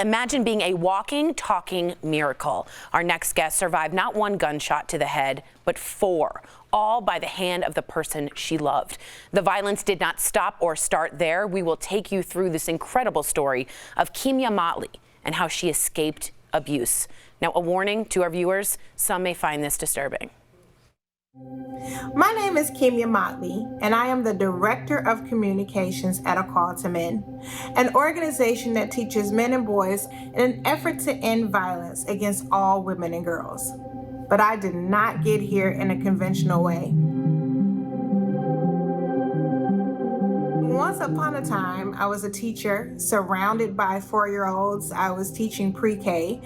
Imagine being a walking, talking miracle. Our next guest survived not one gunshot to the head, but 4, all by the hand of the person she loved. The violence did not stop or start there. We will take you through this incredible story of Kimya Motley and how she escaped abuse. Now, a warning to our viewers, some may find this disturbing. My name is Kimya Motley, and I am the Director of Communications at A Call to Men, an organization that teaches men and boys in an effort to end violence against all women and girls. But I did not get here in a conventional way. Once upon a time, I was a teacher surrounded by 4-year-olds. I was teaching pre-K,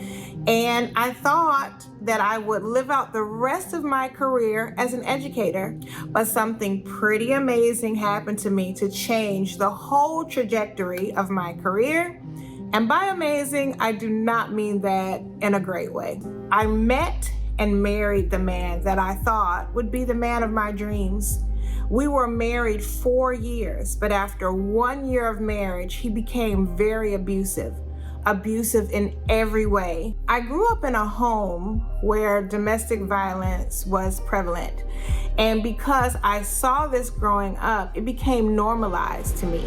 and I thought that I would live out the rest of my career as an educator. But something pretty amazing happened to me to change the whole trajectory of my career. And by amazing, I do not mean that in a great way. I met and married the man that I thought would be the man of my dreams. We were married 4 years, but after 1 year of marriage, he became very abusive in every way. I grew up in a home where domestic violence was prevalent. And because I saw this growing up, it became normalized to me.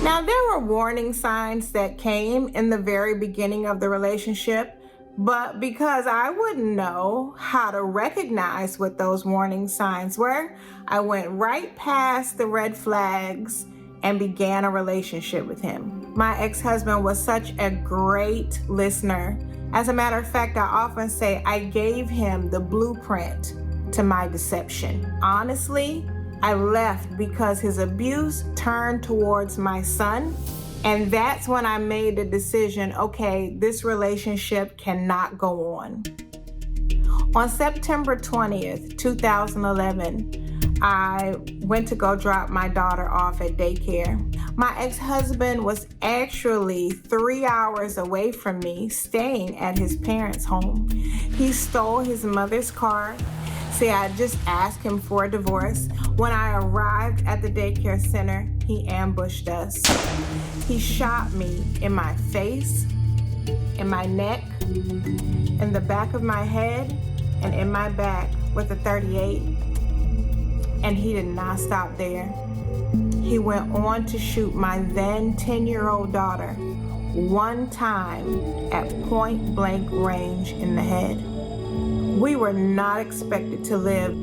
Now, there were warning signs that came in the very beginning of the relationship, but because I wouldn't know how to recognize what those warning signs were, I went right past the red flags and began a relationship with him. My ex-husband was such a great listener. As a matter of fact, I often say I gave him the blueprint to my deception. Honestly, I left because his abuse turned towards my son. And that's when I made the decision, okay, this relationship cannot go on. On September 20th, 2011, I went to go drop my daughter off at daycare. My ex-husband was actually 3 hours away from me, staying at his parents' home. He stole his mother's car. See, I just asked him for a divorce. When I arrived at the daycare center, he ambushed us. He shot me in my face, in my neck, in the back of my head, and in my back with a .38. And he did not stop there. He went on to shoot my then 10-year-old daughter 1 time at point blank range in the head. We were not expected to live.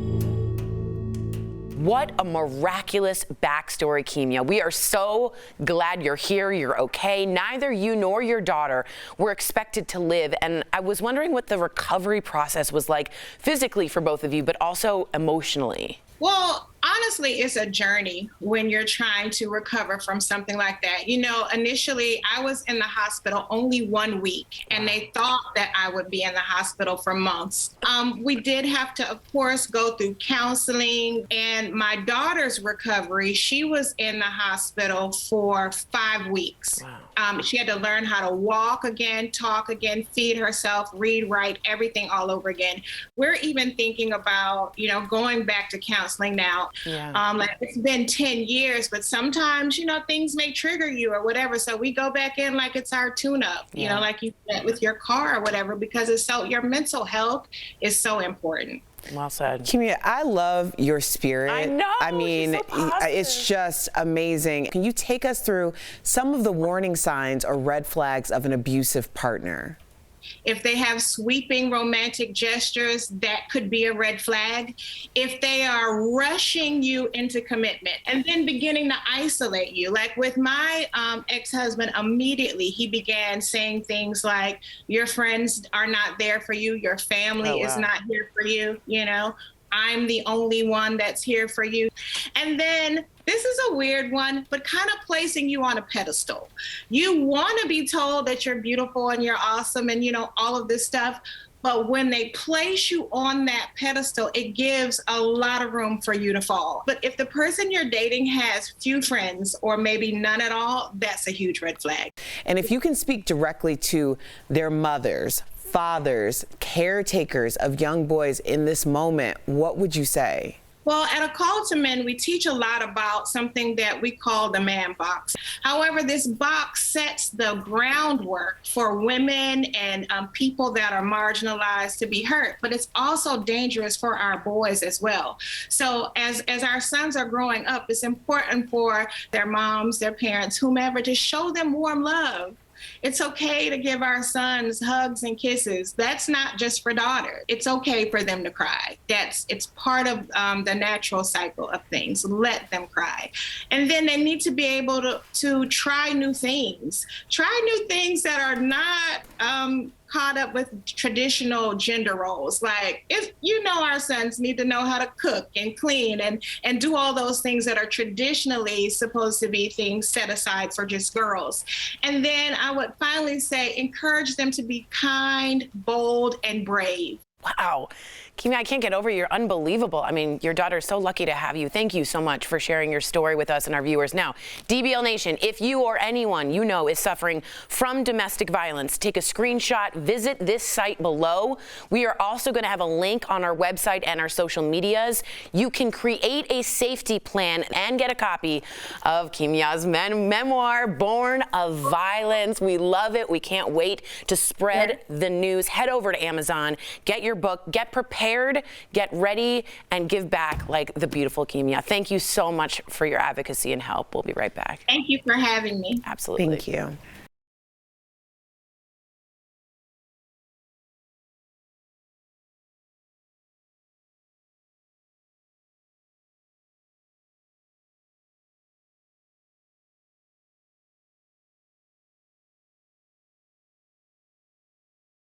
What a miraculous backstory, Kimya. We are so glad you're here, you're okay. Neither you nor your daughter were expected to live, and I was wondering what the recovery process was like physically for both of you, but also emotionally. Well, honestly, it's a journey when you're trying to recover from something like that. You know, initially I was in the hospital only 1 week, and they thought that I would be in the hospital for months. We did have to, of course, go through counseling, and my daughter's recovery, she was in the hospital for 5 weeks. Wow. She had to learn how to walk again, talk again, feed herself, read, write, everything all over again. We're even thinking about, you know, going back to counseling now. Yeah. Like it's been 10 years, but sometimes, you know, things may trigger you or whatever. So we go back in like it's our tune-up, you know, like you said with your car or whatever, because it's so, your mental health is so important. Well said. Kimya, I love your spirit. I know. I mean, so it's just amazing. Can you take us through some of the warning signs or red flags of an abusive partner? If they have sweeping romantic gestures, that could be a red flag. If they are rushing you into commitment and then beginning to isolate you, like with my ex-husband, immediately he began saying things like, your friends are not there for you, your family is not here for you, you know, I'm the only one that's here for you. And then this is a weird one, but kind of placing you on a pedestal. You want to be told that you're beautiful and you're awesome and, you know, all of this stuff. But when they place you on that pedestal, it gives a lot of room for you to fall. But if the person you're dating has few friends or maybe none at all, that's a huge red flag. And if you can speak directly to their mothers, fathers, caretakers of young boys in this moment, what would you say? Well, at A Call to Men, we teach a lot about something that we call the man box. However, this box sets the groundwork for women and people that are marginalized to be hurt, but it's also dangerous for our boys as well. So as our sons are growing up, it's important for their moms, their parents, whomever, to show them warm love. It's okay to give our sons hugs and kisses. That's not just for daughters. It's okay for them to cry. It's part of the natural cycle of things. Let them cry. And then they need to be able to try new things. Try new things that are not caught up with traditional gender roles. Like, if our sons need to know how to cook and clean and do all those things that are traditionally supposed to be things set aside for just girls. And then I would finally say, encourage them to be kind, bold, and brave. Wow. Kimya, I can't get over you. You're unbelievable. I mean, your daughter's so lucky to have you. Thank you so much for sharing your story with us and our viewers. Now, DBL Nation, if you or anyone you know is suffering from domestic violence, take a screenshot, visit this site below. We are also going to have a link on our website and our social medias. You can create a safety plan and get a copy of Kimya's memoir, Born of Violence. We love it. We can't wait to spread the news. Head over to Amazon, get your book, get prepared, get ready, and give back like the beautiful Kimya. Thank you so much for your advocacy and help. We'll be right back. Thank you for having me. Absolutely. Thank you.